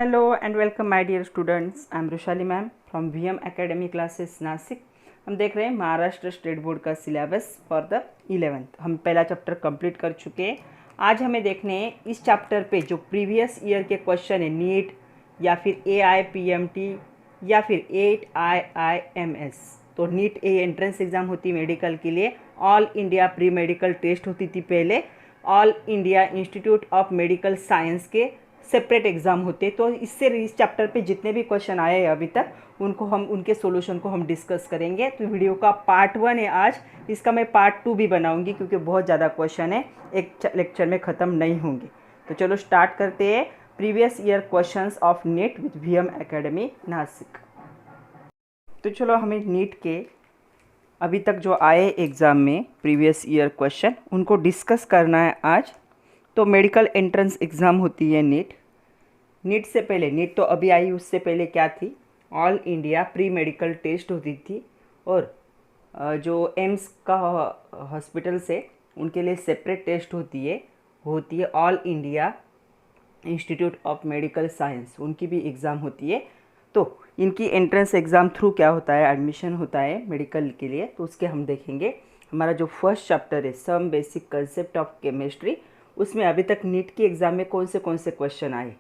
Hello and welcome my dear students. I am Rushali ma'am from VM academy classes Nashik. हम देख रहे हैं Maharashtra state board का syllabus for the 11th। हम पहला चैप्टर कंप्लीट कर चुके हैं। आज हमें देखने हैं इस चैप्टर पे जो प्रीवियस ईयर के क्वेश्चन है, नीट या फिर AIPMT या फिर 8IIMS। तो नीट ए एंट्रेंस एग्ज़ाम होती मेडिकल के लिए, all India pre medical test होती थी पहले, all India institute of medical science के सेपरेट एग्ज़ाम होते। तो इससे इस चैप्टर पे जितने भी क्वेश्चन आए हैं अभी तक उनके सॉल्यूशन को हम डिस्कस करेंगे। तो वीडियो का पार्ट 1 है आज, इसका मैं पार्ट 2 भी बनाऊंगी क्योंकि बहुत ज़्यादा क्वेश्चन है, एक लेक्चर में ख़त्म नहीं होंगे। तो चलो स्टार्ट करते हैं previous year questions of NEET with VM academy Nashik. तो चलो हमें नीट के अभी तक जो आए एग्ज़ाम में प्रीवियस ईयर क्वेश्चन उनको डिस्कस करना है आज। तो मेडिकल एंट्रेंस एग्ज़ाम होती है नीट से पहले, नीट तो अभी आई, उससे पहले क्या थी, all India pre medical test होती थी। और जो एम्स का हॉस्पिटल से उनके लिए सेपरेट टेस्ट होती है all India institute of medical science, उनकी भी एग्ज़ाम होती है। तो इनकी एंट्रेंस एग्ज़ाम थ्रू क्या होता है, एडमिशन होता है मेडिकल के लिए। तो उसके हम देखेंगे। हमारा जो फर्स्ट चैप्टर है some basic concept of chemistry, उसमें अभी तक नीट की एग्ज़ाम में कौन से क्वेश्चन आए।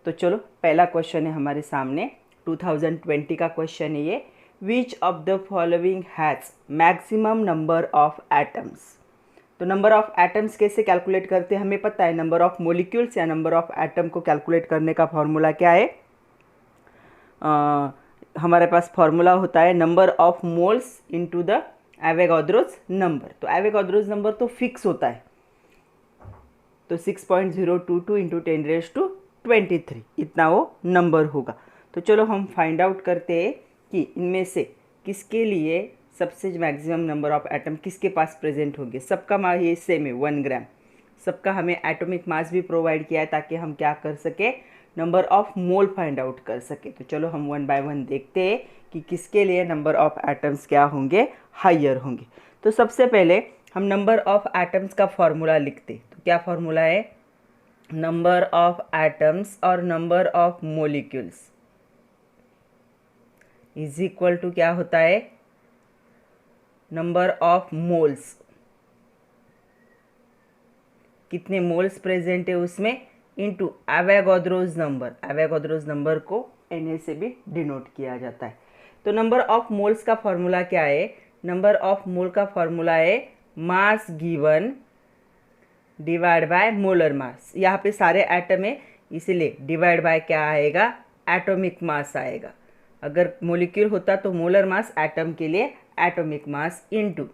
तो चलो पहला क्वेश्चन है हमारे सामने, 2020 का क्वेश्चन है ये। Which of the following has maximum number of atoms. तो नंबर ऑफ एटम्स कैसे कैलकुलेट करते हैं हमें पता है, नंबर ऑफ मोलिक्यूल्स या नंबर ऑफ एटम को कैलकुलेट करने का फॉर्मूला क्या है। हमारे पास फॉर्मूला होता है number of moles into the Avogadro's number. तो एवोगाड्रोस नंबर तो फिक्स होता है, तो 6.022 इंटू 10⁻23 इतना वो नंबर होगा। तो चलो हम फाइंड आउट करते हैं कि इनमें से किसके लिए सबसे मैक्सिमम नंबर ऑफ एटम किसके पास प्रेजेंट होंगे। सबका ये सेम है 1 ग्राम, सबका हमें एटॉमिक मास भी प्रोवाइड किया है ताकि हम क्या कर सके, number of mole find out कर सके। तो चलो हम 1 बाय 1 देखते हैं कि किसके लिए नंबर ऑफ एटम्स क्या होंगे, हायर होंगे। तो सबसे पहले हम नंबर ऑफ एटम्स का फॉर्मूला लिखते। तो क्या फॉर्मूला है, नंबर ऑफ एटम्स और number of molecules is equal to क्या होता है, नंबर ऑफ मोल्स, कितने मोल्स प्रेजेंट है उसमें, into Avogadro's number. Avogadro's number को Na से भी डिनोट किया जाता है। तो नंबर ऑफ मोल्स का फॉर्मूला क्या है, नंबर ऑफ मोल का फॉर्मूला है mass given divide by molar mass. यहाँ पे सारे एटम है इसीलिए डिवाइड बाय क्या आएगा, एटॉमिक मास आएगा। अगर मोलिक्यूल होता तो मोलर मास, एटम के लिए atomic mass into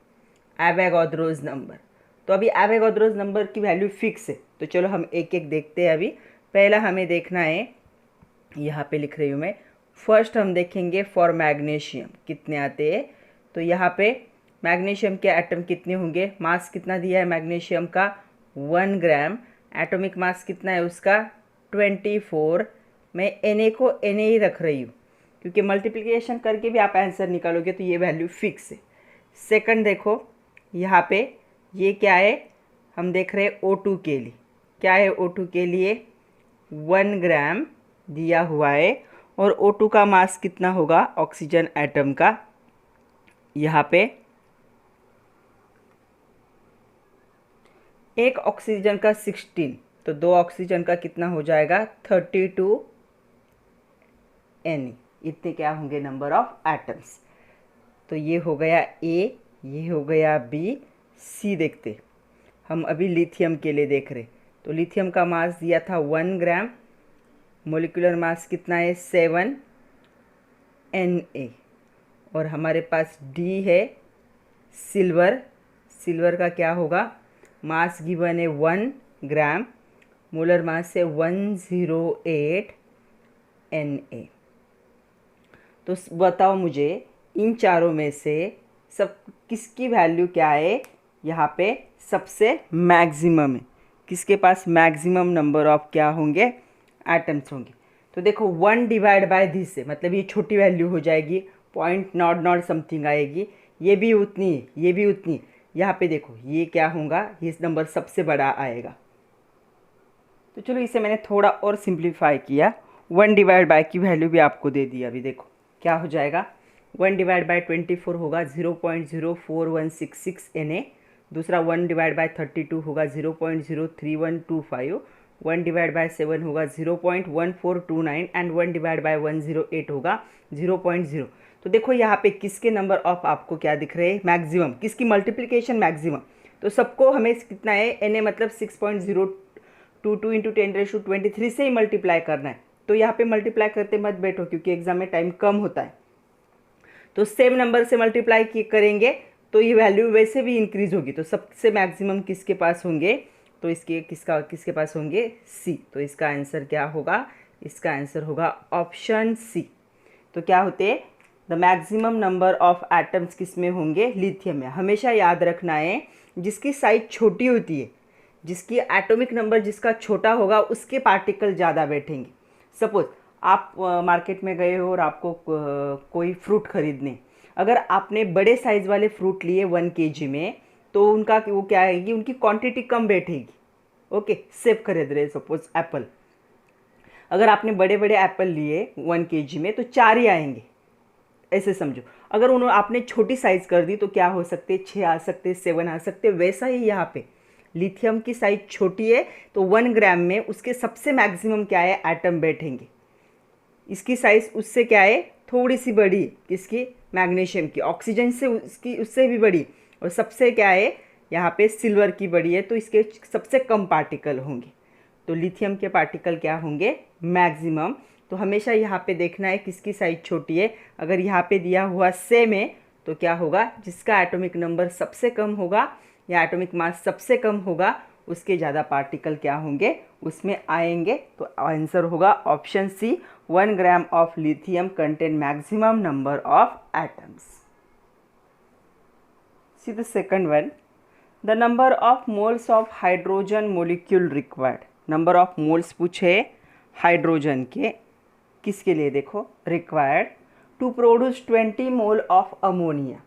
Avogadro's number. तो अभी एवोगाड्रोस नंबर की वैल्यू फिक्स है। तो चलो हम एक एक देखते हैं। अभी पहला हमें देखना है, यहाँ पे लिख रही हूँ मैं, फर्स्ट हम देखेंगे फॉर मैग्नीशियम कितने आते हैं। तो यहाँ पे मैग्नीशियम के एटम कितने होंगे, मास कितना दिया है मैग्नीशियम का 1 ग्राम, एटॉमिक मास कितना है उसका 24। मैं Na को Na ही रख रही हूँ क्योंकि मल्टीप्लिकेशन करके भी आप आंसर निकालोगे तो ये वैल्यू फिक्स है। सेकंड देखो यहाँ पे ये क्या है, हम देख रहे हैं O2 के लिए, क्या है O2 के लिए 1 ग्राम दिया हुआ है। और O2 का मास कितना होगा ऑक्सीजन एटम का, यहाँ पे एक ऑक्सीजन का 16, तो 2 ऑक्सीजन का कितना हो जाएगा 32 Na। इतने क्या होंगे नंबर ऑफ एटम्स। तो ये हो गया A, ये हो गया B, C देखते हम अभी लिथियम के लिए देख रहे। तो लिथियम का मास दिया था 1 ग्राम, मोलिकुलर मास कितना है 7 Na। और हमारे पास D है सिल्वर, सिल्वर का क्या होगा, मास गिवन है 1 ग्राम, मोलर मास है 108 Na। तो बताओ मुझे इन चारों में से सब किसकी वैल्यू क्या है, यहाँ पे सबसे मैक्सिमम है, किसके पास मैक्सिमम नंबर ऑफ क्या होंगे एटम्स होंगे। तो देखो 1 डिवाइड बाय दिस है, मतलब ये छोटी वैल्यू हो जाएगी, .00 समथिंग आएगी, ये भी उतनी है, ये भी उतनी। यहाँ पे देखो ये क्या होगा, ये नंबर सबसे बड़ा आएगा। तो चलो इसे मैंने थोड़ा और सिंप्लीफाई किया, 1 डिवाइड बाय की वैल्यू भी आपको दे दी। अभी देखो क्या हो जाएगा, 1 डिवाइड बाय 24 होगा 0.04166 Na, दूसरा 1 डिवाइड बाय 32 होगा 0.03125, 1 डिवाइड बाय 7 होगा 0.1429 एंड 1 डिवाइड बाय 108 होगा 0.0। तो देखो यहाँ पे किसके नंबर ऑफ आपको क्या दिख रहे हैं, मैक्सिमम, किसकी मल्टीप्लिकेशन मैक्सिमम। तो सबको हमें कितना है, Na मतलब 6.022 इंटू 10⁻23 से ही मल्टीप्लाई करना है। तो यहाँ पे मल्टीप्लाई करते मत बैठो क्योंकि एग्जाम में टाइम कम होता है। तो सेम नंबर से मल्टीप्लाई करेंगे तो ये वैल्यू वैसे भी इंक्रीज होगी। तो सबसे मैक्सिमम किसके पास होंगे, तो इसके किसके पास होंगे, सी। तो इसका आंसर क्या होगा, इसका आंसर होगा ऑप्शन सी। तो क्या होते हैं, the maximum number of atoms किस में होंगे, लिथियम में। हमेशा याद रखना है जिसकी साइज छोटी होती है, जिसकी एटॉमिक नंबर जिसका छोटा होगा उसके पार्टिकल ज़्यादा बैठेंगे। सपोज आप मार्केट में गए हो और आपको कोई फ्रूट खरीदने, अगर आपने बड़े साइज़ वाले फ्रूट लिए 1 kg में, तो उनका वो क्या आएगी, उनकी क्वांटिटी कम बैठेगी। ओके, सेब खरीद रहे सपोज एप्पल, अगर आपने बड़े बड़े एप्पल लिए 1 kg में तो 4 ही आएंगे, ऐसे समझो। अगर आपने छोटी साइज़ कर दी तो क्या हो सकते, 6 आ सकते, 7 आ सकते। वैसा ही यहाँ पे लिथियम की साइज छोटी है तो 1 ग्राम में उसके सबसे मैक्सिमम क्या है, एटम बैठेंगे। इसकी साइज उससे क्या है, थोड़ी सी बड़ी, किसकी, मैग्नीशियम की, ऑक्सीजन से उससे भी बड़ी, और सबसे क्या है यहाँ पे सिल्वर की बड़ी है, तो इसके सबसे कम पार्टिकल होंगे। तो लिथियम के पार्टिकल क्या होंगे, मैक्सिमम। तो हमेशा यहाँ पे देखना है किसकी साइज छोटी है। अगर यहाँ पे दिया हुआ सेम है तो क्या होगा, जिसका एटॉमिक नंबर सबसे कम होगा या एटॉमिक मास सबसे कम होगा उसके ज़्यादा पार्टिकल क्या होंगे, उसमें आएंगे। तो आंसर होगा option C, 1 gram of lithium contain maximum number of atoms. See the second one, the number of moles of hydrogen molecule required. Number of moles पूछे हाइड्रोजन के, किसके लिए, देखो, required to produce 20 mole of ammonia.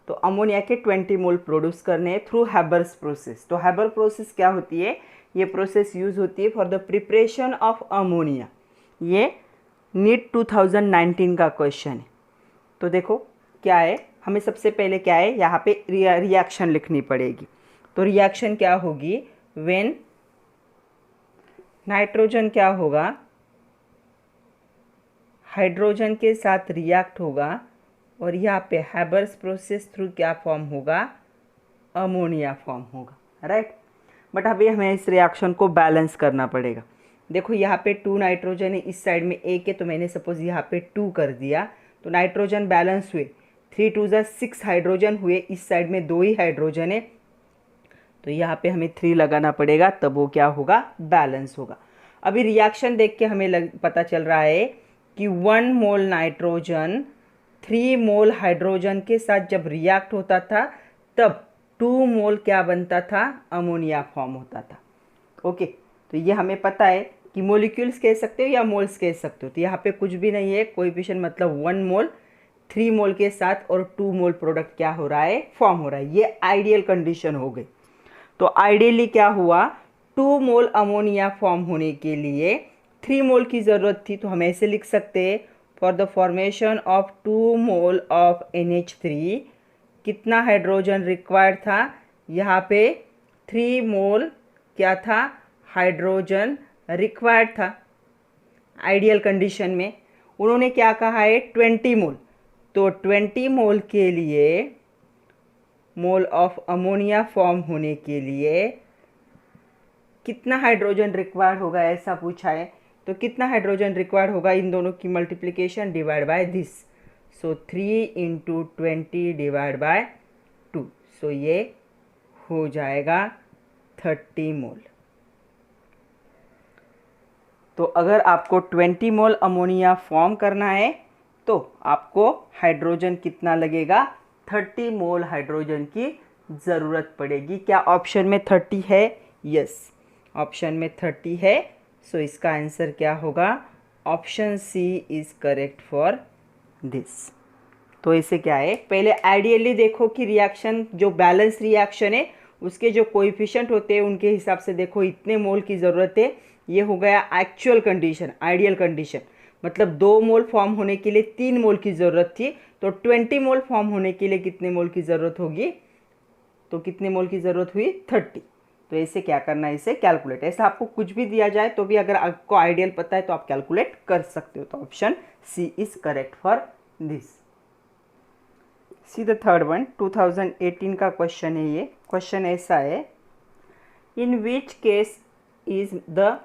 तो ammonia के 20 mole produce करने हैं through Haber's process. तो हैबर प्रोसेस क्या होती है, ये प्रोसेस यूज होती है for the preparation of ammonia. ये नीट 2019 का क्वेश्चन है। तो देखो क्या है, हमें सबसे पहले क्या है, यहाँ पे रिएक्शन लिखनी पड़ेगी। तो रिएक्शन क्या होगी, व्हेन नाइट्रोजन क्या होगा, हाइड्रोजन के साथ रिएक्ट होगा, और यहाँ पे हैबर्स प्रोसेस थ्रू क्या फॉर्म होगा, अमोनिया फॉर्म होगा, राइट। बट अभी हमें इस रिएक्शन को बैलेंस करना पड़ेगा। देखो यहाँ पे 2 नाइट्रोजन है, इस साइड में 1 है, तो मैंने सपोज यहाँ पे 2 कर दिया, तो नाइट्रोजन बैलेंस हुए, 3 2 6 हाइड्रोजन हुए, इस साइड में 2 ही हाइड्रोजन है, तो यहाँ पे हमें 3 लगाना पड़ेगा, तब वो क्या होगा, बैलेंस होगा। अभी रिएक्शन देख के हमें पता चल रहा है कि 1 मोल नाइट्रोजन 3 मोल हाइड्रोजन के साथ जब रिएक्ट होता था तब 2 मोल क्या बनता था, अमोनिया फॉर्म होता था। ओके, तो ये हमें पता है कि मोलिक्यूल्स कह सकते हो या मोल्स कह सकते हो। तो यहाँ पे कुछ भी नहीं है, कोएफिशिएंट मतलब 1 मोल 3 मोल के साथ और 2 मोल प्रोडक्ट क्या हो रहा है, फॉर्म हो रहा है। ये आइडियल कंडीशन हो गई। तो आइडियली क्या हुआ, 2 मोल अमोनिया फॉर्म होने के लिए 3 मोल की ज़रूरत थी। तो हम ऐसे लिख सकते हैं, for the formation of 2 mole of NH3 कितना हाइड्रोजन रिक्वायर्ड था, यहाँ पे 3 मोल क्या था, हाइड्रोजन रिक्वायर्ड था। आइडियल कंडीशन में उन्होंने क्या कहा है, 20 मोल। तो 20 मोल के लिए, मोल ऑफ अमोनिया फॉर्म होने के लिए कितना हाइड्रोजन रिक्वायर्ड होगा, ऐसा पूछा है। तो कितना हाइड्रोजन रिक्वायर्ड होगा, इन दोनों की multiplication divide by this. So 3 × 20 divide by 2, सो ये हो जाएगा 30 मोल। तो अगर आपको 20 मोल अमोनिया फॉर्म करना है तो आपको हाइड्रोजन कितना लगेगा, 30 मोल हाइड्रोजन की ज़रूरत पड़ेगी। क्या ऑप्शन में 30 है, यस, ऑप्शन में 30 है। सो इसका आंसर क्या होगा, option C is correct for this. तो इसे क्या है, पहले आइडियली देखो कि रिएक्शन जो बैलेंस रिएक्शन है उसके जो कोएफिशिएंट होते हैं उनके हिसाब से देखो इतने मोल की ज़रूरत है, ये हो गया एक्चुअल कंडीशन, आइडियल कंडीशन, मतलब 2 मोल फॉर्म होने के लिए 3 मोल की ज़रूरत थी, तो 20 मोल फॉर्म होने के लिए कितने मोल की ज़रूरत होगी, तो कितने मोल की ज़रूरत हुई 30। तो ऐसे क्या करना है, इसे कैलकुलेट, ऐसा आपको कुछ भी दिया जाए तो भी अगर आपको आइडियल पता है तो आप कैलकुलेट कर सकते हो। तो option C is correct for this. C the third one, 2018 का क्वेश्चन है ये। क्वेश्चन ऐसा है, in which case is the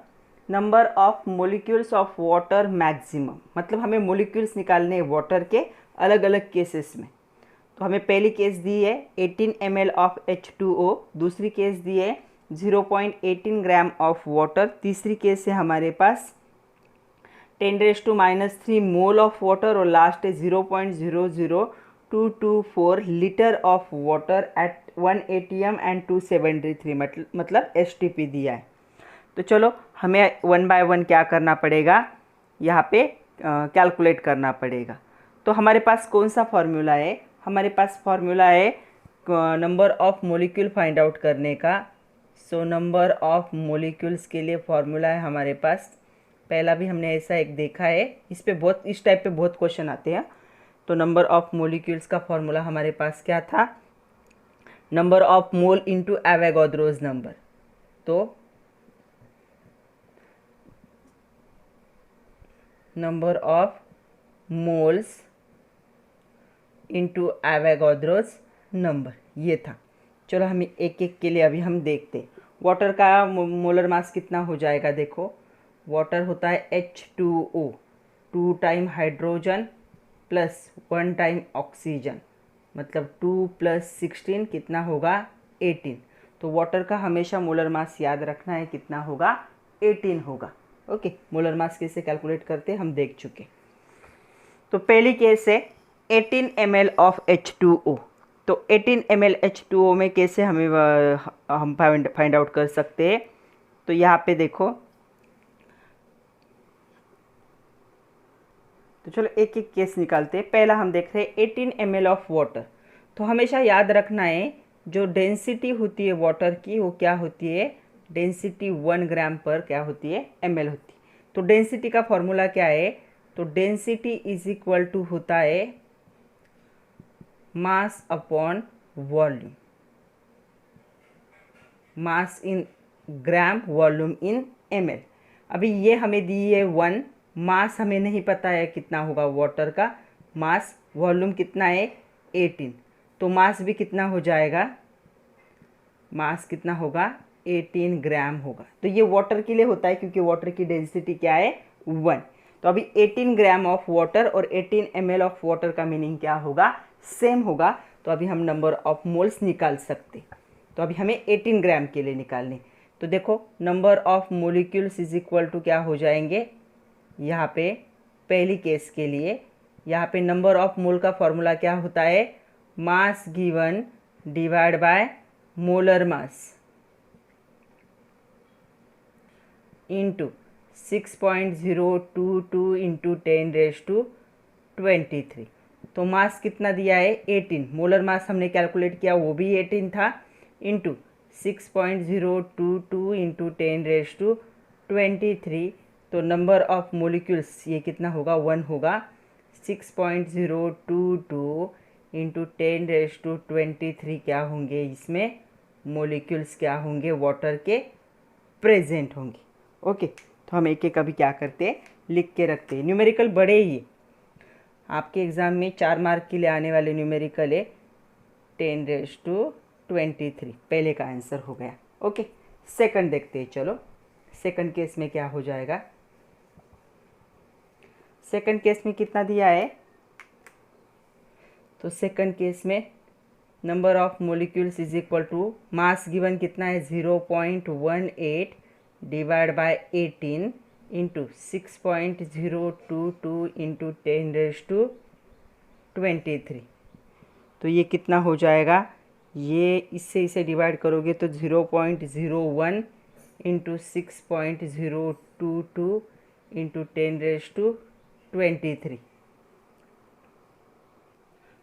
number of molecules of water maximum, मतलब हमें मोलिक्यूल्स निकालने हैं वाटर के अलग अलग केसेस में। तो हमें पहली केस दी है 18 ml ऑफ H2O, दूसरी केस दी है 0.18 ग्राम ऑफ वाटर, तीसरी केस है हमारे पास 10⁻³ मोल ऑफ वाटर, और लास्ट है 0.00224 litre of water at 1 ATM and 273, मतलब STP दिया है। तो चलो हमें 1 बाय 1 क्या करना पड़ेगा, यहाँ पे कैलकुलेट करना पड़ेगा। तो हमारे पास कौन सा फॉर्मूला है, हमारे पास फॉर्मूला है number of molecule find out करने का। सो नंबर ऑफ मोलिक्यूल्स के लिए फॉर्मूला है हमारे पास, पहला भी हमने ऐसा एक देखा है, इस टाइप पे बहुत क्वेश्चन आते हैं। तो नंबर ऑफ मोलिक्यूल्स का फॉर्मूला हमारे पास क्या था, number of mole into Avogadro's number. तो number of moles into Avogadro's number, ये था। चलो हम एक एक के लिए अभी हम देखते हैं। वाटर का मोलर मास कितना हो जाएगा, देखो वाटर होता है H2O, 2 time hydrogen plus 1 time oxygen, मतलब 2 + 16 कितना होगा 18। तो वाटर का हमेशा मोलर मास याद रखना है, कितना होगा 18 होगा। ओके, मोलर मास कैसे कैलकुलेट करते हैं हम देख चुके। तो पहली केस है 18 ml ऑफ H2O। तो 18 ml H2O में कैसे हम फाइंड आउट कर सकते हैं, तो यहाँ पे देखो, तो चलो एक एक केस निकालते हैं। पहला हम देख रहे हैं 18 ml ऑफ वाटर। तो हमेशा याद रखना है जो डेंसिटी होती है वाटर की वो क्या होती है, डेंसिटी 1 ग्राम पर क्या होती है, ml होती है। तो डेंसिटी का फॉर्मूला क्या है, तो डेंसिटी इज इक्वल टू होता है मास अपॉन वॉल्यूम, मास इन ग्राम, वॉल्यूम इन ml। अभी ये हमें दी है 1, मास हमें नहीं पता है कितना होगा वाटर का, मास, वॉल्यूम कितना है 18, तो मास भी कितना हो जाएगा, मास कितना होगा 18 ग्राम होगा। तो ये वाटर के लिए होता है क्योंकि वाटर की डेंसिटी क्या है 1। तो अभी 18 ग्राम ऑफ वाटर और 18 ml ऑफ वाटर का मीनिंग क्या होगा, सेम होगा। तो अभी हम नंबर ऑफ मोल्स निकाल सकते। तो अभी हमें 18 ग्राम के लिए निकालने। तो देखो number of molecules is equal to क्या हो जाएंगे, यहाँ पे पहली केस के लिए यहाँ पे नंबर ऑफ मोल का फॉर्मूला क्या होता है, mass given divide by molar mass into 6.022 into 10⁻23। तो मास कितना दिया है 18, मोलर मास हमने कैलकुलेट किया वो भी 18 था, इंटू 6.022 इंटू 10⁻23। तो नंबर ऑफ मोलिक्यूल्स ये कितना होगा 1 होगा, 6.022 इंटू 10⁻23 क्या होंगे, इसमें मोलिक्यूल्स क्या होंगे वाटर के प्रेजेंट होंगे। ओके, तो हम एक एक अभी क्या करते हैं लिख के रखते हैं। न्यूमेरिकल बड़े ही आपके एग्ज़ाम में 4 मार्क के लिए आने वाले न्यूमेरिकल है 10⁻23, पहले का आंसर हो गया। ओके, सेकंड देखते हैं। चलो सेकंड केस में क्या हो जाएगा, सेकंड केस में कितना दिया है, तो सेकंड केस में number of molecules is equal to mass given कितना है 0.18 डिवाइड बाय 18 इंटू 6.022 इंटू 10⁻23। तो ये कितना हो जाएगा, ये इससे इसे डिवाइड करोगे तो 0.01 इंटू 6.022 इंटू 10⁻23।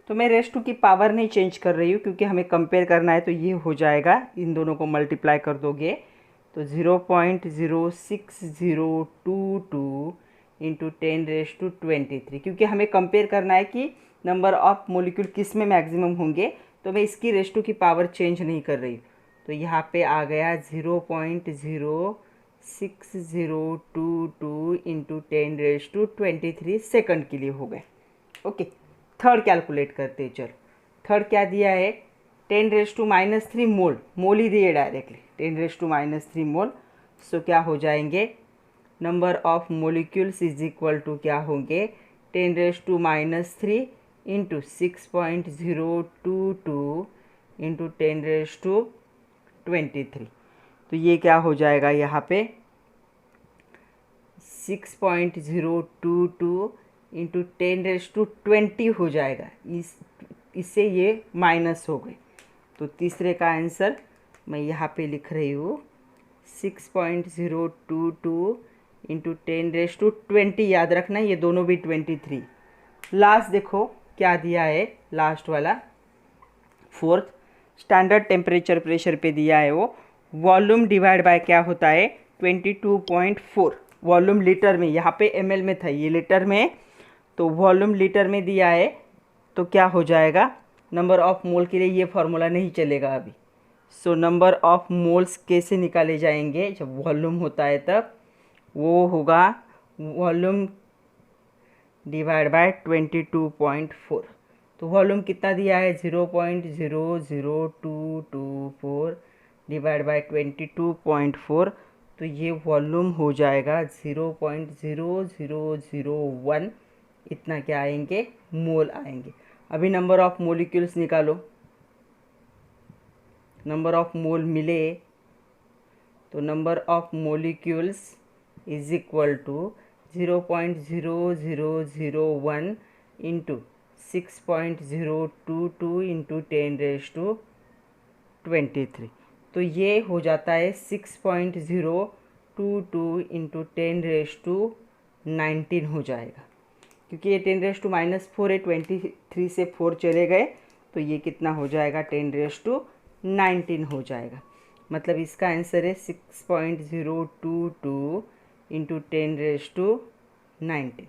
तो मैं रेस्ट टू की पावर नहीं चेंज कर रही हूँ क्योंकि हमें कंपेयर करना है, तो ये हो जाएगा, इन दोनों को मल्टीप्लाई कर दोगे तो तो 0.06022 इंटू 10⁻23, क्योंकि हमें कंपेयर करना है कि नंबर ऑफ मोलिक्यूल किस में मैक्सिमम होंगे, तो मैं इसकी रेशो की पावर चेंज नहीं कर रही। तो यहाँ पे आ गया 0.06022 इंटू 10⁻23 सेकंड के लिए हो गए। ओके, थर्ड कैलकुलेट करते हैं। चलो, थर्ड क्या दिया है, 10⁻³ मोल, मोल ही दिए डायरेक्टली, 10⁻³ मोल। सो क्या हो जाएंगे, number of molecules is equal to क्या होंगे, 10⁻³ इंटू 6.022 इंटू 10⁻23। तो ये क्या हो जाएगा, यहाँ पे 6.022 इंटू 10⁻20 हो जाएगा। इससे ये माइनस हो गए। तो तीसरे का आंसर मैं यहाँ पे लिख रही हूँ 6.022 इंटू 10⁻20। याद रखना ये दोनों भी 23। लास्ट देखो क्या दिया है, लास्ट वाला फोर्थ, स्टैंडर्ड टेम्परेचर प्रेशर पे दिया है वो वॉल्यूम डिवाइड बाय क्या होता है 22.4। वॉल्यूम लीटर में, यहाँ पे ml में था, ये लीटर में, तो वॉल्यूम लीटर में दिया है। तो क्या हो जाएगा, नंबर ऑफ मोल के लिए ये फार्मूला नहीं चलेगा अभी। सो नंबर ऑफ मोल्स कैसे निकाले जाएंगे, जब वॉल्यूम होता है तब वो होगा वॉल्यूम डिवाइड बाय 22.4। तो वॉल्यूम कितना दिया है 0.00224 डिवाइड बाय 22.4। तो ये वॉल्यूम हो जाएगा 0.0001। इतना क्या आएंगे, मोल आएंगे। अभी नंबर ऑफ मोलिक्यूल्स निकालो, नंबर ऑफ मोल मिले तो number of molecules is equal to 0.0001 into 6.022 into 10⁻23। तो ये हो जाता है 6.022 इंटू 10⁻19 हो जाएगा, क्योंकि ये 10⁻⁻4 है, 23 से 4 चले गए, तो ये कितना हो जाएगा 10⁻19 हो जाएगा। मतलब इसका आंसर है 6.022 इंटू 10⁻19।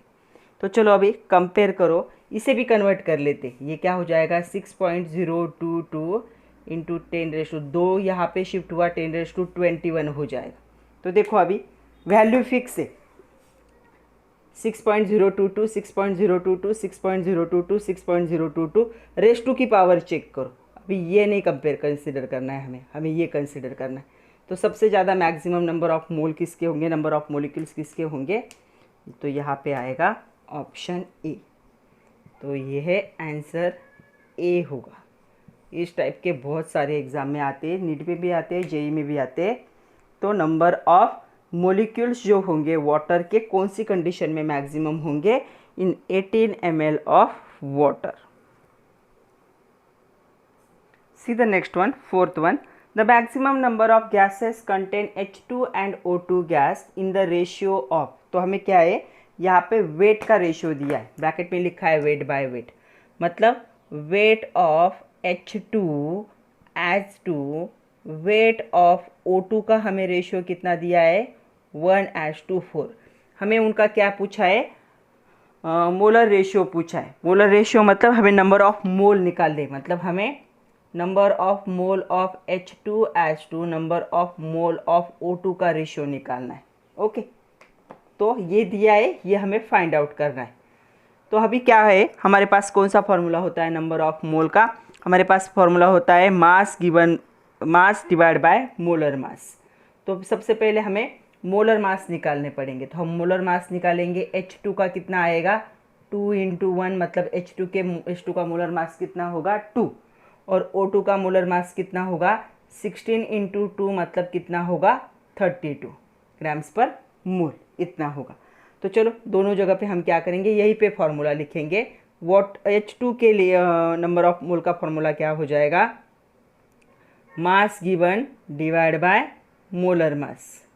तो चलो अभी कंपेयर करो, इसे भी कन्वर्ट कर लेते। ये क्या हो जाएगा 6.022 इंटू 10⁻2, यहाँ पे शिफ्ट हुआ 10⁻21 हो जाएगा। तो देखो अभी वैल्यू फिक्स है 6.022 6.022 6.022 6.022। रेस टू की पावर चेक करो। अभी ये नहीं कंसिडर करना है, हमें ये कंसिडर करना है। तो सबसे ज़्यादा मैक्सिमम नंबर ऑफ मोल किसके होंगे, नंबर ऑफ मोलिक्यूल्स किसके होंगे, तो यहाँ पे आएगा ऑप्शन ए। तो ये है आंसर ए होगा। इस टाइप के बहुत सारे एग्ज़ाम में आते हैं, नीट में भी आते हैं, जेई में भी आते हैं। तो नंबर ऑफ मोलिक्यूल्स जो होंगे वाटर के कौन सी कंडीशन में मैक्सिमम होंगे, इन 18 ml of water. See the next one, fourth one. The maximum number of gases contain H2 and O2 gas in the ratio of। तो हमें क्या है, यहाँ पे वेट का रेशियो दिया है, ब्रैकेट में लिखा है वेट बाय वेट, मतलब weight of H2 as to weight of O2 का हमें रेशियो कितना दिया है 1:4। हमें उनका क्या पूछा है, मोलर रेशियो पूछा है। मोलर रेशियो मतलब हमें नंबर ऑफ मोल निकालने, मतलब हमें number of mole of H2 as to number of mole of O2 का रेशियो निकालना है। ओके, तो ये दिया है, ये हमें फाइंड आउट करना है। तो अभी क्या है, हमारे पास कौन सा फॉर्मूला होता है नंबर ऑफ मोल का, हमारे पास फॉर्मूला होता है mass given mass divide by molar मास। तो सबसे पहले हमें मोलर मास निकालने पड़ेंगे। तो हम मोलर मास निकालेंगे, H2 का कितना आएगा 2 × 1, मतलब H2 का मोलर मास कितना होगा 2, और O2 का मोलर मास कितना होगा 16 × 2, मतलब कितना होगा 32 ग्राम्स पर मोल, इतना होगा। तो चलो दोनों जगह पे हम क्या करेंगे, यहीं पे फॉर्मूला लिखेंगे। H2 के लिए नंबर ऑफ मोल का फॉर्मूला क्या हो जाएगा, मास गिवन डिवाइड बाय मोलर मास,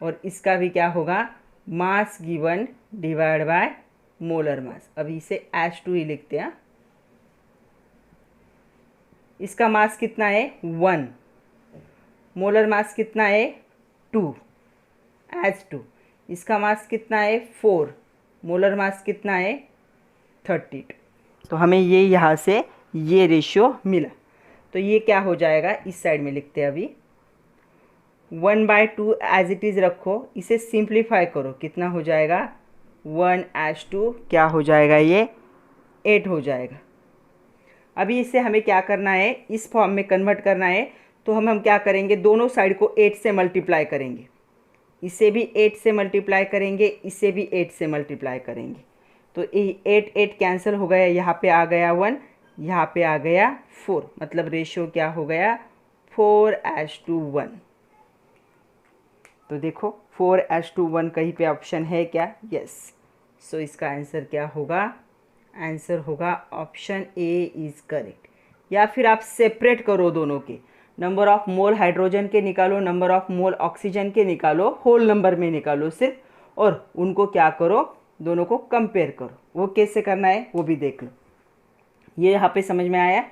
और इसका भी क्या होगा मास गिवन डिवाइड बाय मोलर मास। अभी इसे H2 ही लिखते हैं। इसका मास कितना है 1, मोलर मास कितना है 2 एज 2, इसका मास कितना है 4, मोलर मास कितना है 32। तो हमें ये यहाँ से ये रेशियो मिला। तो ये क्या हो जाएगा, इस साइड में लिखते हैं अभी 1/2 एज इट इज़ रखो, इसे सिंप्लीफाई करो, कितना हो जाएगा 1/2, क्या हो जाएगा ये 8 हो जाएगा। अभी इससे हमें क्या करना है, इस फॉर्म में कन्वर्ट करना है। तो हम क्या करेंगे, दोनों साइड को 8 से मल्टीप्लाई करेंगे, इसे भी 8 से मल्टीप्लाई करेंगे, इसे भी 8 से मल्टीप्लाई करेंगे। तो 8 कैंसिल हो गया, यहाँ पे आ गया 1, यहाँ पे आ गया 4, मतलब रेशियो क्या हो गया 4:1। तो देखो 4:1 कहीं पे ऑप्शन है क्या, यस। सो इसका आंसर क्या होगा, आंसर होगा ऑप्शन ए इज़ करेक्ट। या फिर आप सेपरेट करो दोनों के, नंबर ऑफ मोल हाइड्रोजन के निकालो, नंबर ऑफ मोल ऑक्सीजन के निकालो, होल नंबर में निकालो सिर्फ, और उनको क्या करो, दोनों को कंपेयर करो। वो कैसे करना है वो भी देख लो। ये यहाँ पे समझ में आया,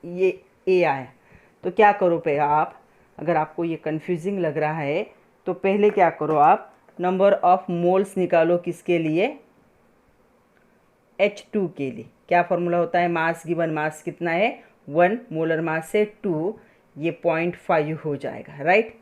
ये ए आया। तो क्या करो पे आप, अगर आपको ये कंफ्यूजिंग लग रहा है तो पहले क्या करो, आप नंबर ऑफ मोल्स निकालो, किसके लिए, H2 के लिए। क्या फॉर्मूला होता है, मास गिवन मास कितना है 1, मोलर मास है 2, ये 0.5 हो जाएगा, राइट।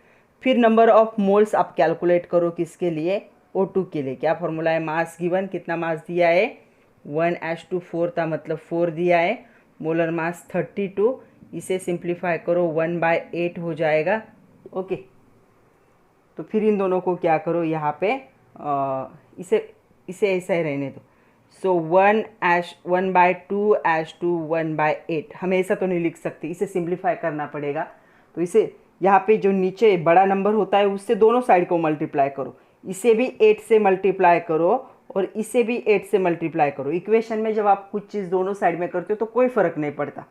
फिर नंबर ऑफ मोल्स आप कैलकुलेट करो, किसके लिए, O2 के लिए। क्या फॉर्मूला है, मास गिवन कितना मास दिया है 1:4 था, मतलब 4 दिया है, मोलर मास 32, इसे सिंप्लीफाई करो 1/8 हो जाएगा, ओके। तो फिर इन दोनों को क्या करो, यहाँ पे इसे ऐसा ही रहने दो। सो 1/2 1/8, हम ऐसा तो नहीं लिख सकते, इसे सिंप्लीफाई करना पड़ेगा। तो इसे यहाँ पे जो नीचे बड़ा नंबर होता है उससे दोनों साइड को मल्टीप्लाई करो, इसे भी 8 से मल्टीप्लाई करो और इसे भी 8 से मल्टीप्लाई करो। इक्वेशन में जब आप कुछ चीज़ दोनों साइड में करते हो तो कोई फ़र्क नहीं पड़ता।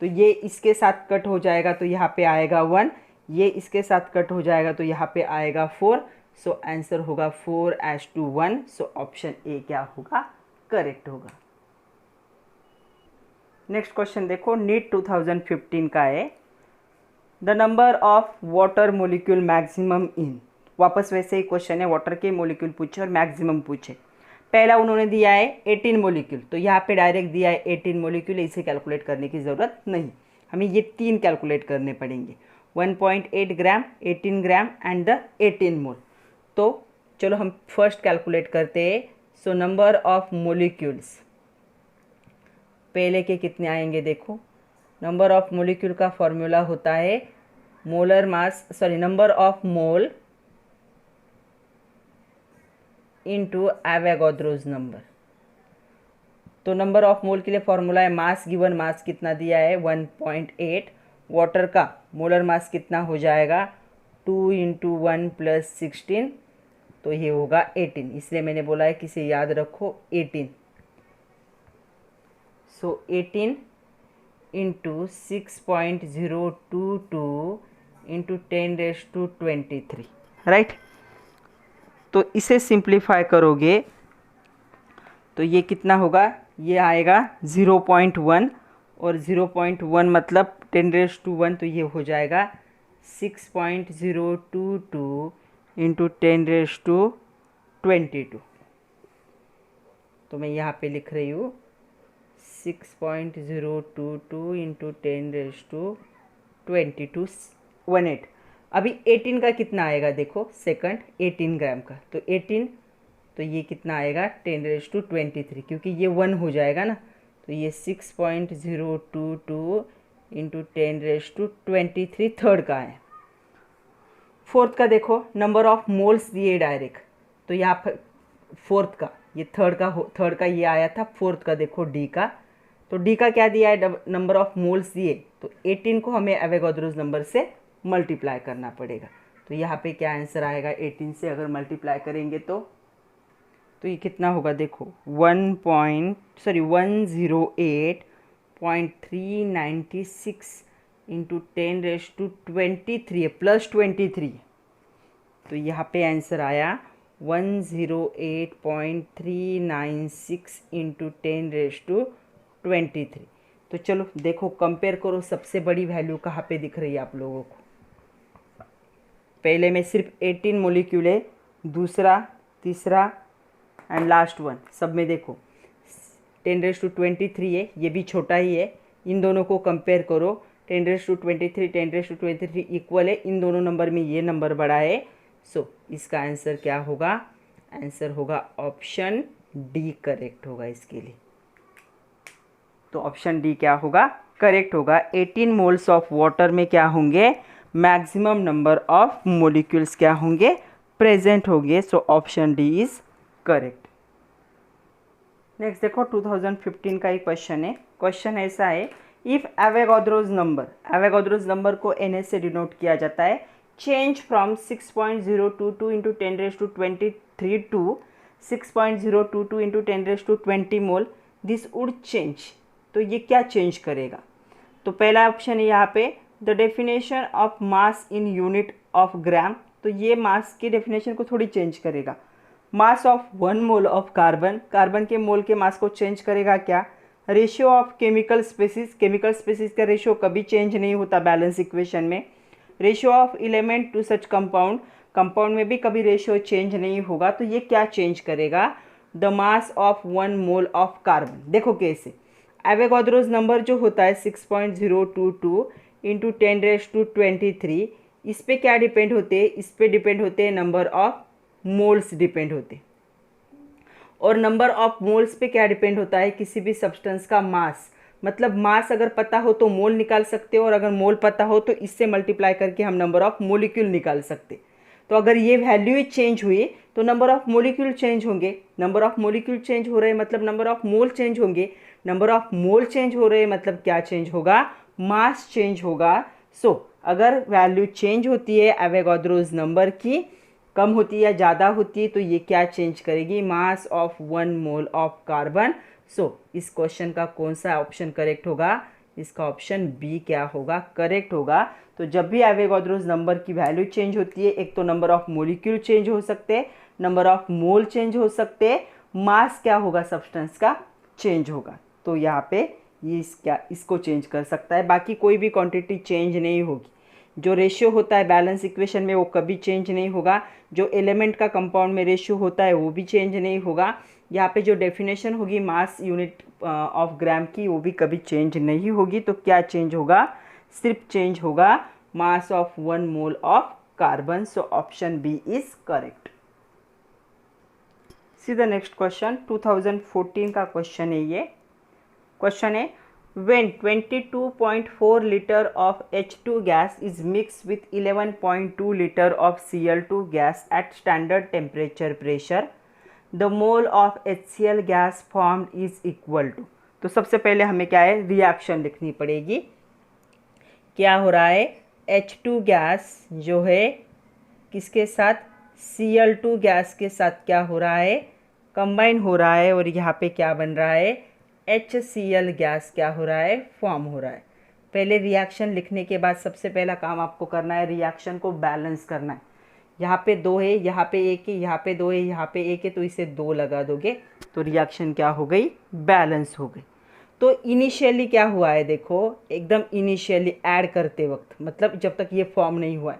तो ये इसके साथ कट हो जाएगा तो यहाँ पे आएगा 1, ये इसके साथ कट हो जाएगा तो यहाँ पे आएगा 4। सो आंसर होगा 4:1। सो ऑप्शन ए क्या होगा, करेक्ट होगा। नेक्स्ट क्वेश्चन देखो, नीट 2015 का है। The number of water molecule maximum in, वापस वैसे ही क्वेश्चन है, वाटर के मोलिक्यूल पूछे और मैक्सिमम पूछे। पहला उन्होंने दिया है 18 मोलिक्यूल, तो यहाँ पे डायरेक्ट दिया है 18 मोलिक्यूल, इसे कैलकुलेट करने की ज़रूरत नहीं, हमें ये 3 कैलकुलेट करने पड़ेंगे, 1.8 ग्राम, 18 ग्राम एंड द 18 मोल। तो चलो हम फर्स्ट कैलकुलेट करते हैं। सो नंबर ऑफ मोलिक्यूल्स पहले के कितने आएंगे, देखो नंबर ऑफ मोलिक्यूल का फॉर्मूला होता है molar mass, sorry number of mole into Avogadro's number. तो नंबर ऑफ मोल के लिए फॉर्मूला है मास गिवन मास कितना दिया है 1.8, वाटर का मोलर मास कितना हो जाएगा 2 × 1 + 16, तो ये होगा 18, इसलिए मैंने बोला है कि इसे याद रखो 18। सो 18 × 6.022 × 10⁻23, राइट। तो इसे सिंप्लीफाई करोगे तो ये कितना होगा, ये आएगा 0.1 और 0.1 मतलब 10⁻1, तो ये हो जाएगा 6.022 × 10⁻22। तो मैं यहाँ पे लिख रही हूँ 6.022 × 10⁻22 18। अभी 18 का कितना आएगा, देखो सेकंड 18 ग्राम का, तो 18, तो ये कितना आएगा 10⁻23, क्योंकि ये 1 हो जाएगा ना, तो ये 6.022 × 10⁻23 थर्ड का है। फोर्थ का देखो नंबर ऑफ मोल्स दिए डायरेक्ट, तो यहाँ पर फोर्थ का, ये थर्ड का ये आया था, फोर्थ का देखो डी का, तो डी का क्या दिया है, नंबर ऑफ मोल्स दिए, तो 18 को हमें एवोगाड्रोस नंबर से मल्टीप्लाई करना पड़ेगा। तो यहाँ पे क्या आंसर आएगा, 18 से अगर मल्टीप्लाई करेंगे तो ये कितना होगा, देखो 108.396 × 10⁻23 प्लस 23, तो यहाँ पे आंसर आया 108.396 × 10⁻23। तो चलो देखो कंपेयर करो, सबसे बड़ी वैल्यू कहाँ पे दिख रही है आप लोगों को, पहले में सिर्फ 18 मोलिक्यूल है, दूसरा, तीसरा एंड लास्ट वन सब में देखो 10⁻23 है, ये भी छोटा ही है। इन दोनों को कंपेयर करो, 10⁻23 10⁻23 इक्वल है, इन दोनों नंबर में ये नंबर बड़ा है। सो इसका आंसर क्या होगा? आंसर होगा ऑप्शन डी करेक्ट होगा इसके लिए। तो ऑप्शन डी क्या होगा? करेक्ट होगा। 18 मोल्स ऑफ वाटर में क्या होंगे? मैक्सिमम नंबर ऑफ मोलिक्यूल्स क्या होंगे? प्रेजेंट होंगे। So option D is correct. Next देखो 2015 का एक क्वेश्चन है। क्वेश्चन ऐसा है, इफ एवोगाड्रोज नंबर को NH से डिनोट किया जाता है, change from 6.022 into 10⁻23 to 6.022 into 10⁻20 mole, this would change. तो ये क्या चेंज करेगा? तो पहला ऑप्शन है यहाँ पे the definition of mass in unit of gram. तो ये मास की डेफिनेशन को थोड़ी चेंज करेगा। Mass of 1 mole of carbon के मोल के मास को चेंज करेगा क्या? रेशियो ऑफ केमिकल स्पेसिस का रेशियो कभी चेंज नहीं होता बैलेंस इक्वेशन में। Ratio of element to such compound में भी कभी रेशियो चेंज नहीं होगा। तो ये क्या चेंज करेगा? The mass of 1 mole of carbon. देखो कैसे, एवोगाड्रोज नंबर जो होता है 6.022 इंटू 10⁻23, इस पे क्या डिपेंड होते हैं? इस पे डिपेंड होते हैं नंबर ऑफ मोल्स डिपेंड होते। और नंबर ऑफ मोल्स पे क्या डिपेंड होता है? किसी भी सब्सटेंस का मास। मतलब मास अगर पता हो तो मोल निकाल सकते हो, और अगर मोल पता हो तो इससे मल्टीप्लाई करके हम नंबर ऑफ मोलिक्यूल निकाल सकते। तो अगर ये वैल्यू चेंज हुई तो नंबर ऑफ मोलिक्यूल चेंज होंगे। नंबर ऑफ मोलिक्यूल चेंज हो रहे हैं मतलब नंबर ऑफ मोल चेंज होंगे। नंबर ऑफ मोल चेंज हो रहे हैं मतलब क्या चेंज होगा? मास चेंज होगा। सो अगर वैल्यू चेंज होती है एवोगाड्रोज नंबर की, कम होती है या ज़्यादा होती है, तो ये क्या चेंज करेगी? Mass of 1 mole of carbon. So इस क्वेश्चन का कौन सा ऑप्शन करेक्ट होगा? इसका ऑप्शन बी क्या होगा? करेक्ट होगा। तो जब भी एवोगाड्रोज नंबर की वैल्यू चेंज होती है, एक तो नंबर ऑफ मोलिक्यूल चेंज हो सकते हैं, नंबर ऑफ मोल चेंज हो सकते हैं, मास क्या होगा? सब्सटेंस का चेंज होगा। तो यहाँ पे ये इसको चेंज कर सकता है, बाकी कोई भी क्वांटिटी चेंज नहीं होगी। जो रेशियो होता है बैलेंस इक्वेशन में वो कभी चेंज नहीं होगा। जो एलिमेंट का कंपाउंड में रेशियो होता है वो भी चेंज नहीं होगा। यहाँ पे जो डेफिनेशन होगी मास यूनिट ऑफ ग्राम की, वो भी कभी चेंज नहीं होगी। तो क्या चेंज होगा? सिर्फ चेंज होगा mass of 1 mole of carbon. So option B is correct. See the next question, 2014 का क्वेश्चन है ये। क्वेश्चन है, when 22.4 liter of H2 gas is mixed with 11.2 liter of Cl2 gas at standard temperature pressure, the mole of HCl gas formed is equal to। तो सबसे पहले हमें क्या है? रिएक्शन लिखनी पड़ेगी। क्या हो रहा है? H2 गैस जो है किसके साथ? Cl2 गैस के साथ क्या हो रहा है? कंबाइन हो रहा है, और यहाँ पे क्या बन रहा है? HCl गैस क्या हो रहा है? फॉर्म हो रहा है। पहले रिएक्शन लिखने के बाद सबसे पहला काम आपको करना है रिएक्शन को बैलेंस करना है। यहाँ पे 2 है, यहाँ पे 1 है, यहाँ पे 2 है, यहाँ पे 1 है, तो इसे 2 लगा दोगे तो रिएक्शन क्या हो गई? बैलेंस हो गई। तो इनिशियली क्या हुआ है? देखो एकदम इनिशियली ऐड करते वक्त, मतलब जब तक ये फॉर्म नहीं हुआ है,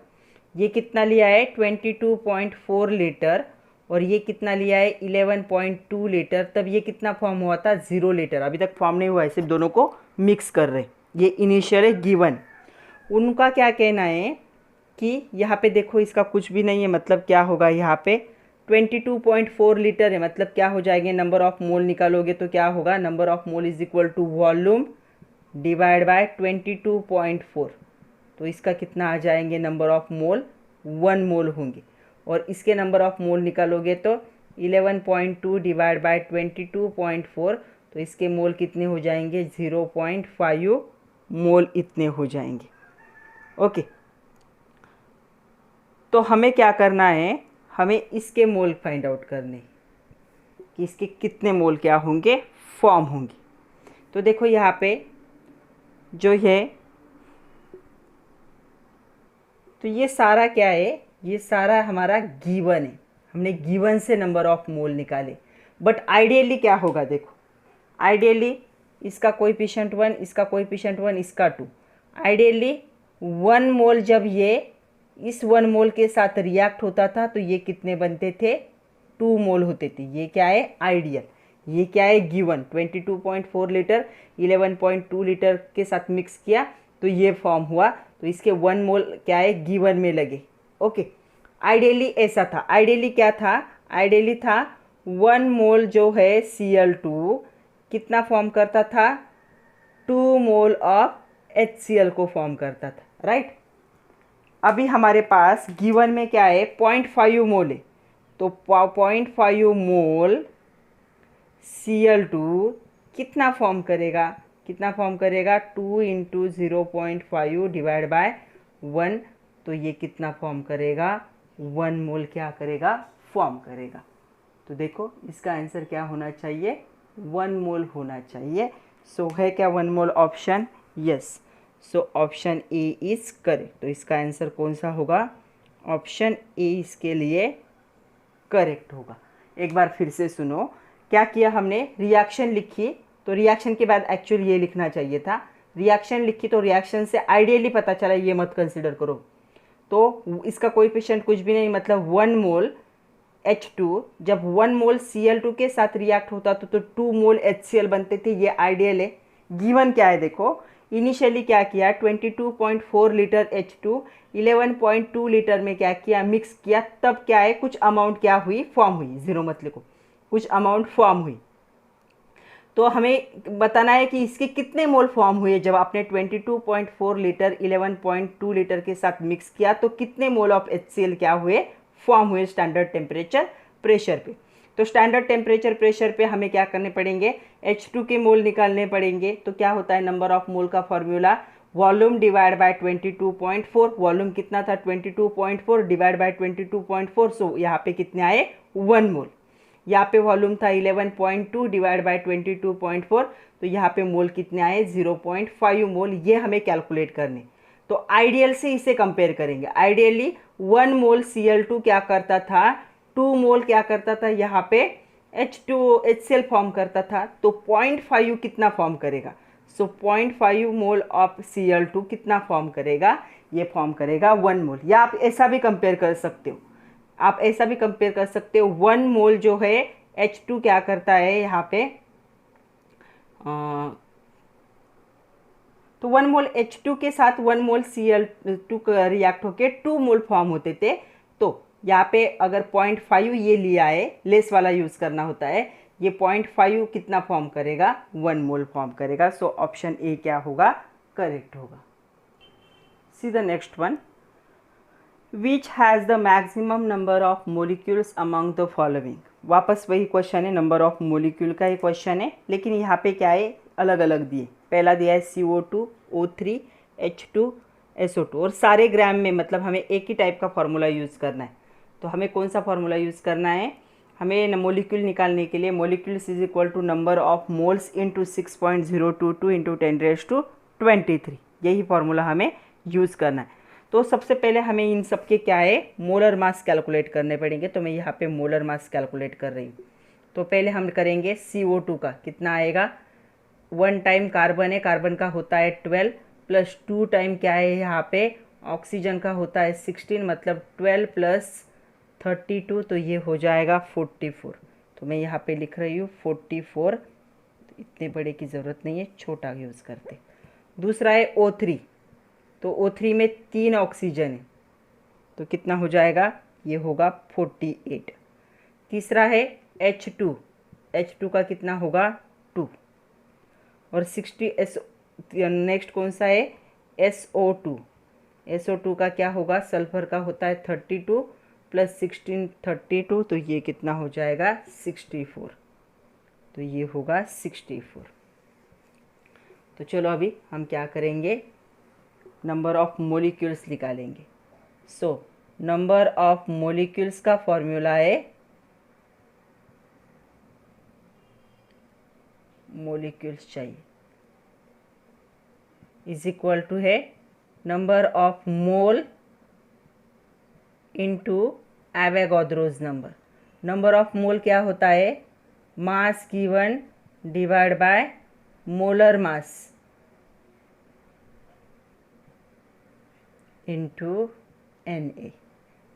ये कितना लिया है? 22.4 लीटर, और ये कितना लिया है? 11.2 लीटर। तब ये कितना फॉर्म हुआ था? 0 लीटर। अभी तक फॉर्म नहीं हुआ है, सिर्फ दोनों को मिक्स कर रहे। ये इनिशियल है गिवन। उनका क्या कहना है कि यहाँ पे देखो इसका कुछ भी नहीं है, मतलब क्या होगा? यहाँ पे 22.4 लीटर है, मतलब क्या हो जाएंगे? नंबर ऑफ मोल निकालोगे तो क्या होगा? Number of mole is equal to volume divide by 22.4। तो इसका कितना आ जाएंगे? नंबर ऑफ मोल 1 मोल होंगे। और इसके नंबर ऑफ मोल निकालोगे तो 11.2 डिवाइड बाय 22.4, तो इसके मोल कितने हो जाएंगे? 0.5 मोल इतने हो जाएंगे। ओके, तो हमें क्या करना है? हमें इसके मोल फाइंड आउट करने कि इसके कितने मोल क्या होंगे? फॉर्म होंगे। तो देखो यहाँ पे जो है, तो ये सारा क्या है? ये सारा हमारा गिवन है, हमने गिवन से नंबर ऑफ मोल निकाले। बट आइडियली क्या होगा? देखो आइडियली इसका कोएफिशिएंट 1, इसका कोएफिशिएंट 1, इसका 2। आइडियली 1 मोल जब ये इस 1 मोल के साथ रिएक्ट होता था तो ये कितने बनते थे, 2 मोल होते थे। ये क्या है, आइडियल। ये क्या है, गिवन। 22.4 लीटर 11.2 लीटर के साथ मिक्स किया तो ये फॉर्म हुआ, तो इसके 1 मोल क्या है, गिवन में लगे। ओके, आइडियली ऐसा था। आइडियली क्या था, आइडियली था 1 मोल जो है Cl2 कितना फॉर्म करता था, 2 मोल ऑफ HCl को फॉर्म करता था, राइट। अभी हमारे पास गिवन में क्या है, 0.5 मोल है, तो 0.5 मोल Cl2 कितना फॉर्म करेगा, कितना फॉर्म करेगा, 2 इंटू 0.5 डिवाइड बाय 1, तो ये कितना फॉर्म करेगा, 1 मोल क्या करेगा, फॉर्म करेगा। तो देखो इसका आंसर क्या होना चाहिए, 1 मोल होना चाहिए। सो है क्या 1 mole option, yes. So option A is correct. तो इसका आंसर कौन सा होगा, ऑप्शन ए इसके लिए करेक्ट होगा। एक बार फिर से सुनो, क्या किया हमने, रिएक्शन लिखी, तो रिएक्शन के बाद एक्चुअली ये लिखना चाहिए था। रिएक्शन लिखी तो रिएक्शन से आइडियली पता चला, ये मत कंसिडर करो। तो इसका कोएफिशिएंट कुछ भी नहीं, मतलब 1 मोल H2 जब 1 मोल Cl2 के साथ रिएक्ट होता तो 2 मोल HCl बनते थे। ये आइडियल है। गिवन क्या है देखो, इनिशियली क्या किया, 22.4 लीटर H2 11.2 लीटर में क्या किया, मिक्स किया, तब क्या है, कुछ अमाउंट क्या हुई, फॉर्म हुई, जीरो मत लिखो, कुछ अमाउंट फॉर्म हुई। तो हमें बताना है कि इसके कितने मोल फॉर्म हुए। जब आपने 22.4 लीटर 11.2 लीटर के साथ मिक्स किया तो कितने मोल ऑफ HCl क्या हुए, फॉर्म हुए स्टैंडर्ड टेम्परेचर प्रेशर पे। तो स्टैंडर्ड टेम्परेचर प्रेशर पे हमें क्या करने पड़ेंगे, H2 के मोल निकालने पड़ेंगे। तो क्या होता है, नंबर ऑफ मोल का formula volume divide by 22.4, volume कितना था 22.4 डिवाइड बाय 22.4, सो यहाँ पे कितने आए, 1 मोल। यहाँ पे वॉल्यूम था 11.2 डिवाइड बाय 22.4, तो यहाँ पे मोल कितने आए, 0.5 मोल। ये हमें कैलकुलेट करने। तो आइडियल से इसे कंपेयर करेंगे। आइडियली 1 मोल Cl2 क्या करता था, 2 मोल क्या करता था, यहाँ पे HCl फॉर्म करता था, तो 0.5 कितना फॉर्म करेगा, सो 0.5 मोल ऑफ Cl2 कितना फॉर्म करेगा, ये फॉर्म करेगा 1 मोल। या आप ऐसा भी कंपेयर कर सकते हो, आप ऐसा भी कंपेयर कर सकते हो, 1 मोल जो है H2 क्या करता है यहाँ पे, तो 1 मोल H2 के साथ 1 मोल Cl2 रिएक्ट होके 2 मोल फॉर्म होते थे। तो यहाँ पे अगर 0.5 ये लिया है, लेस वाला यूज़ करना होता है, ये 0.5 कितना फॉर्म करेगा, 1 मोल फॉर्म करेगा। सो ऑप्शन ए क्या होगा, करेक्ट होगा। सी the next one, which has the maximum number of molecules among the following. वापस वही क्वेश्चन है, नंबर ऑफ मोलिक्यूल का ही क्वेश्चन है, लेकिन यहाँ पे क्या है, अलग अलग दिए। पहला दिया है CO2, O3, H2, SO2, और सारे ग्राम में, मतलब हमें एक ही टाइप का फार्मूला यूज़ करना है। तो हमें कौन सा फार्मूला यूज़ करना है, हमें मोलिक्यूल निकालने के लिए molecules is equal to number of moles into 6.022 into 10⁻23, यही फार्मूला हमें यूज़ करना है। तो सबसे पहले हमें इन सब के क्या है, मोलर मास कैलकुलेट करने पड़ेंगे। तो मैं यहाँ पे मोलर मास कैलकुलेट कर रही हूँ। तो पहले हम करेंगे CO2 का, कितना आएगा, 1 टाइम कार्बन है, कार्बन का होता है 12 प्लस 2 टाइम क्या है यहाँ पे, ऑक्सीजन का होता है 16, मतलब 12 प्लस 32, तो ये हो जाएगा 44। तो मैं यहाँ पे लिख रही हूँ 44, इतने बड़े की ज़रूरत नहीं है, छोटा यूज़ करते। दूसरा है O3, तो O3 में 3 ऑक्सीजन है, तो कितना हो जाएगा, ये होगा 48। तीसरा है H2, H2 का कितना होगा 2, और 60 नेक्स्ट कौन सा है SO2, SO2 का क्या होगा, सल्फर का होता है 32 प्लस 16 32, तो ये कितना हो जाएगा 64, तो ये होगा 64। तो चलो अभी हम क्या करेंगे, नंबर ऑफ मोलिक्यूल्स निकालेंगे। सो नंबर ऑफ मोलिक्यूल्स का फॉर्मूला है, मोलिक्यूल्स चाहिए, इज इक्वल टू है number of mole into Avogadro's number. Number of मोल क्या होता है, mass given divide by molar mass into Na।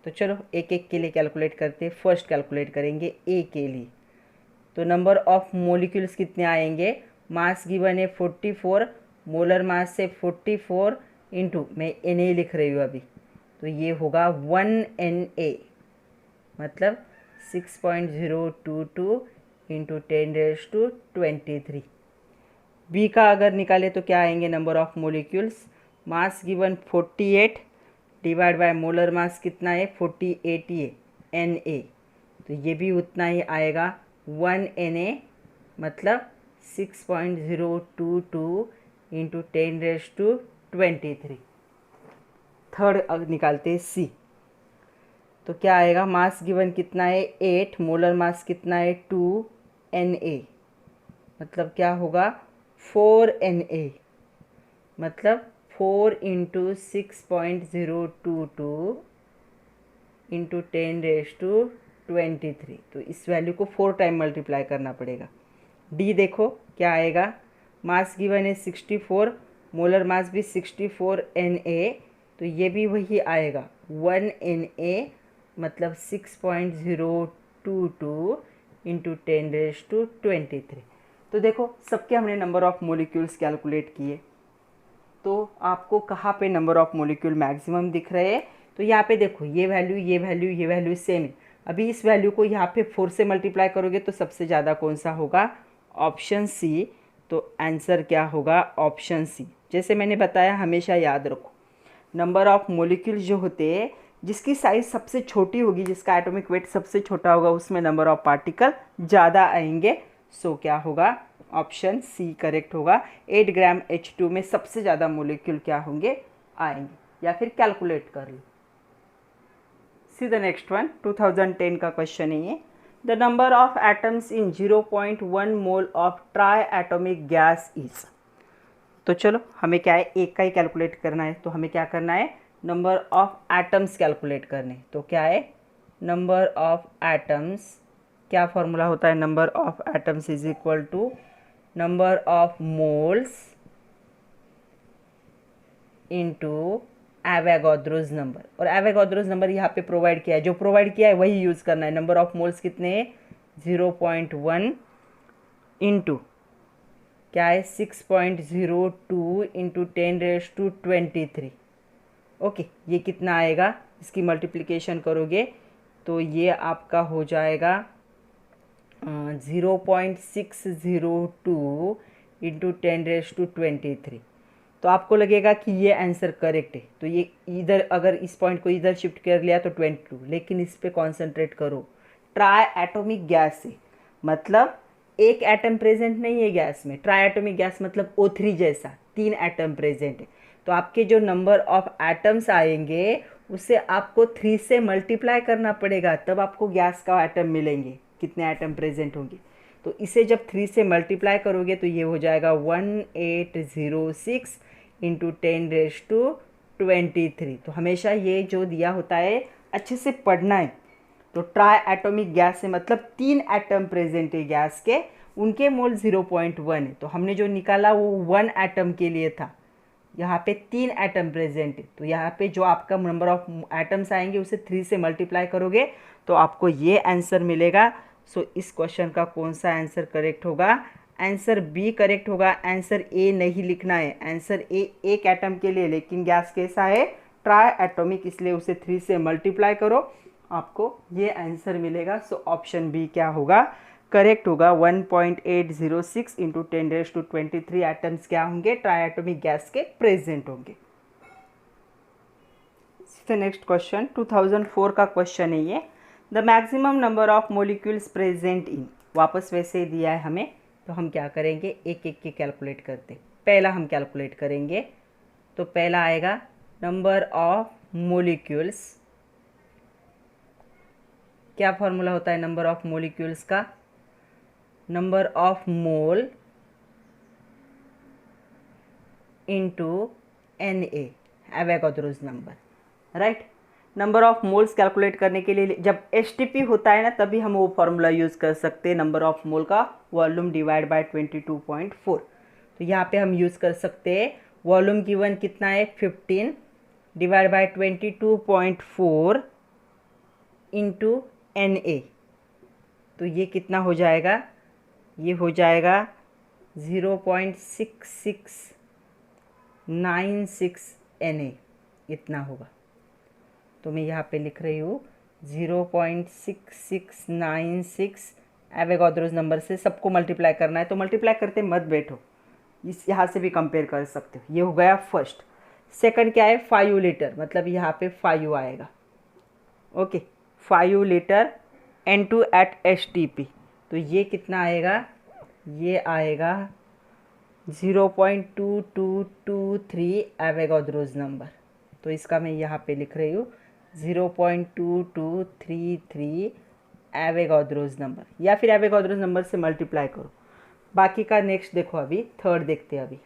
तो चलो एक एक के लिए कैलकुलेट करते हैं। फर्स्ट कैलकुलेट करेंगे ए के लिए। तो नंबर ऑफ मोलिक्यूल्स कितने आएंगे, मास गिवन है 44, मोलर मास से 44 इंटू मैं Na लिख रही हूँ अभी, तो ये होगा 1Na, मतलब 6.022 इंटू 10⁻23। बी का अगर निकाले तो क्या आएंगे number of molecules, mass given 48 divide by molar मास कितना है 48 ये Na, तो ये भी उतना ही आएगा 1Na, मतलब 6.022 इंटू 10⁻23। थर्ड निकालते हैं सी। तो क्या आएगा, मास गिवन कितना है 8, मोलर मास कितना है 2 Na, मतलब क्या होगा 4Na, मतलब 4 इंटू 6.022 इंटू 10⁻23। तो इस वैल्यू को 4 टाइम मल्टीप्लाई करना पड़ेगा। डी देखो क्या आएगा, मास गिवन है 64, मोलर मास भी 64 Na, तो ये भी वही आएगा 1Na, मतलब 6.022 इंटू 10⁻23। तो देखो सबके हमने नंबर ऑफ़ मोलिक्यूल्स कैलकुलेट किए। तो आपको कहाँ पे नंबर ऑफ़ मोलिक्यूल मैक्सिमम दिख रहे हैं, तो यहाँ पे देखो ये वैल्यू ये वैल्यू ये वैल्यू सेम है। अभी इस वैल्यू को यहाँ पे 4 से मल्टीप्लाई करोगे तो सबसे ज़्यादा कौन सा होगा, ऑप्शन सी। तो आंसर क्या होगा, ऑप्शन सी। जैसे मैंने बताया हमेशा याद रखो, नंबर ऑफ़ मोलिक्यूल जो होते हैं जिसकी साइज़ सबसे छोटी होगी, जिसका एटॉमिक वेट सबसे छोटा होगा, उसमें नंबर ऑफ़ पार्टिकल ज़्यादा आएंगे। सो क्या होगा, ऑप्शन सी करेक्ट होगा। 8 ग्राम H2 में सबसे ज़्यादा मोलिक्यूल क्या होंगे, आएंगे, या फिर कैलकुलेट कर लो। सी द नेक्स्ट वन, 2010 का क्वेश्चन है ये। The number of atoms in 0.1 mole of try atomic gas is. तो चलो हमें क्या है, एक का ही कैलकुलेट करना है, तो हमें क्या करना है, नंबर ऑफ एटम्स कैलकुलेट करने। तो क्या है, नंबर ऑफ एटम्स, क्या फॉर्मूला होता है, number of atoms is equal to number of moles into Avogadro's number. और एवोगाड्रोस नंबर यहाँ पे प्रोवाइड किया है, जो प्रोवाइड किया है वही यूज़ करना है। नंबर ऑफ मोल्स कितने हैं 0.1 इंटू क्या है 6.02 इंटू 10⁻23। ओके, ये कितना आएगा, इसकी मल्टीप्लिकेशन करोगे तो ये आपका हो जाएगा 0.602 इंटू 10⁻23। तो आपको लगेगा कि ये आंसर करेक्ट है, तो ये इधर अगर इस पॉइंट को इधर शिफ्ट कर लिया तो 22, लेकिन इस पे कॉन्सेंट्रेट करो। ट्राई एटॉमिक गैस है, मतलब एक एटम प्रेजेंट नहीं है गैस में। ट्राई एटॉमिक गैस मतलब O3 जैसा 3 एटम प्रेजेंट है। तो आपके जो नंबर ऑफ एटम्स आएंगे उसे आपको 3 से मल्टीप्लाई करना पड़ेगा, तब आपको गैस का एटम मिलेंगे, कितने एटम प्रेजेंट होंगे। तो इसे जब 3 से मल्टीप्लाई करोगे तो ये हो जाएगा 1806 इंटू 10⁻23। तो हमेशा ये जो दिया होता है अच्छे से पढ़ना है। तो ट्राई एटॉमिक गैस है, मतलब 3 एटम प्रेजेंट है गैस के, उनके मोल 0.1 है। तो हमने जो निकाला वो 1 एटम के लिए था, यहाँ पे 3 एटम प्रेजेंट है। तो यहाँ पे जो आपका नंबर ऑफ एटम्स आएंगे उसे 3 से मल्टीप्लाई करोगे तो आपको ये आंसर मिलेगा। सो इस क्वेश्चन का कौन सा आंसर करेक्ट होगा, आंसर बी करेक्ट होगा। आंसर ए नहीं लिखना है, आंसर ए एक एटम के लिए, लेकिन गैस कैसा है ट्राई एटॉमिक, इसलिए उसे 3 से मल्टीप्लाई करो, आपको ये आंसर मिलेगा। सो ऑप्शन बी क्या होगा, करेक्ट होगा। 1.806 इंटू 10⁻23 एटम्स क्या होंगे, ट्राई एटॉमिक गैस के प्रेजेंट होंगे। नेक्स्ट क्वेश्चन 2004 का क्वेश्चन है ये। The maximum number of molecules present in, वापस वैसे ही दिया है हमें, तो हम क्या करेंगे एक एक के कैलकुलेट करते। पहला हम कैलकुलेट करेंगे, तो पहला आएगा नंबर ऑफ मोलिक्यूल्स। क्या फॉर्मूला होता है नंबर ऑफ मोलिक्यूल्स का, number of mole into Na, Avogadro's number, right. Number of moles calculate करने के लिए जब HTP होता है ना, तभी हम वो फार्मूला यूज़ कर सकते हैं, नंबर ऑफ मोल का वॉल्यूम डिवाइड बाय 22.4। तो यहाँ पे हम यूज़ कर सकते हैं, वॉल्यूम गिवन कितना है 15 डिवाइड बाय 22.4 इंटू NA, तो ये कितना हो जाएगा, ये हो जाएगा 0.6696 NA, इतना होगा। तो मैं यहाँ पे लिख रही हूँ 0.6696 एवोगाड्रोस नंबर से सबको मल्टीप्लाई करना है, तो मल्टीप्लाई करते मत बैठो, इस यहाँ से भी कंपेयर कर सकते हो। ये हो गया फर्स्ट। सेकंड क्या है, 5 लीटर, मतलब यहाँ पे 5 आएगा। Okay, 5 litre N2 eight STP, तो ये कितना आएगा, ये आएगा 0.2223 एवोगाड्रोस नंबर। तो इसका मैं यहाँ पे लिख रही हूँ 0.2233 एवोगाड्रोस नंबर, या फिर एवोगाड्रोस नंबर से मल्टीप्लाई करो। बाकी का नेक्स्ट देखो, अभी थर्ड देखते हैं। अभी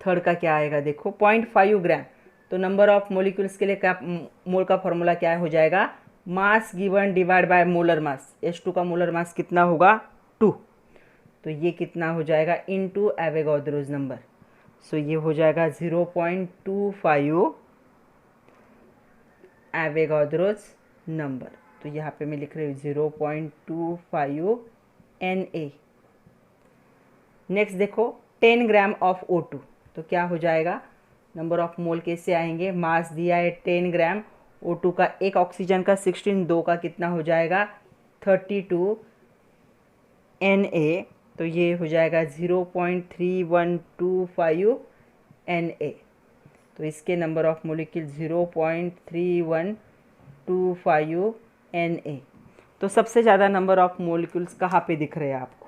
थर्ड का क्या आएगा देखो, 0.5 ग्राम, तो नंबर ऑफ मोलिक्यूल्स के लिए क्या, मोल का फॉर्मूला क्या हो जाएगा, मास given divide by molar mass. H2 का मोलर मास कितना होगा, 2, तो ये कितना हो जाएगा इनटू एवोगाड्रोस नंबर। सो ये हो जाएगा 0.25 एवोगाड्रोस नंबर। तो यहाँ पे मैं लिख रही हूँ 0.25 Na। नेक्स्ट देखो 10 ग्राम ऑफ O2, तो क्या हो जाएगा, नंबर ऑफ मोल कैसे आएंगे, मास दिया है 10 ग्राम, O2 का एक ऑक्सीजन का 16, 2 का कितना हो जाएगा 32 Na, तो ये हो जाएगा 0.3125 Na। तो इसके नंबर ऑफ मोलिक्यूल 0.3125 Na। तो सबसे ज़्यादा नंबर ऑफ मोलिक्यूल्स कहाँ पे दिख रहे हैं आपको,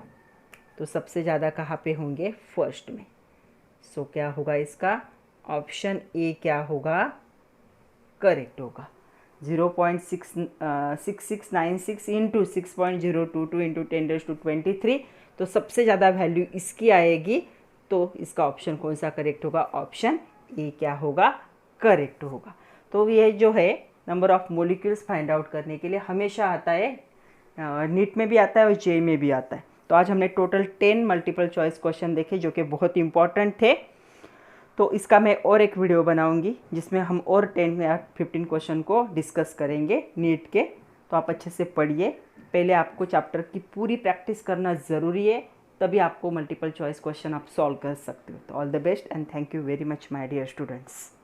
तो सबसे ज़्यादा कहाँ पे होंगे, फर्स्ट में। सो क्या होगा इसका, ऑप्शन ए क्या होगा, करेक्ट होगा। 0.6696 इंटू 6.022 इंटू 10⁻23, तो सबसे ज़्यादा वैल्यू इसकी आएगी, तो इसका ऑप्शन कौन सा करेक्ट होगा, ऑप्शन ए क्या होगा, करेक्ट होगा। तो ये जो है number of molecules find out करने के लिए हमेशा आता है, नीट में भी आता है और JEE में भी आता है। तो आज हमने टोटल 10 मल्टीपल चॉइस क्वेश्चन देखे जो कि बहुत इंपॉर्टेंट थे। तो इसका मैं और एक वीडियो बनाऊंगी जिसमें हम और 10 या 15 क्वेश्चन को डिस्कस करेंगे नीट के। तो आप अच्छे से पढ़िए, पहले आपको चैप्टर की पूरी प्रैक्टिस करना ज़रूरी है, तभी आपको मल्टीपल चॉइस क्वेश्चन आप सॉल्व कर सकते हो। तो all the best and thank you very much my dear students.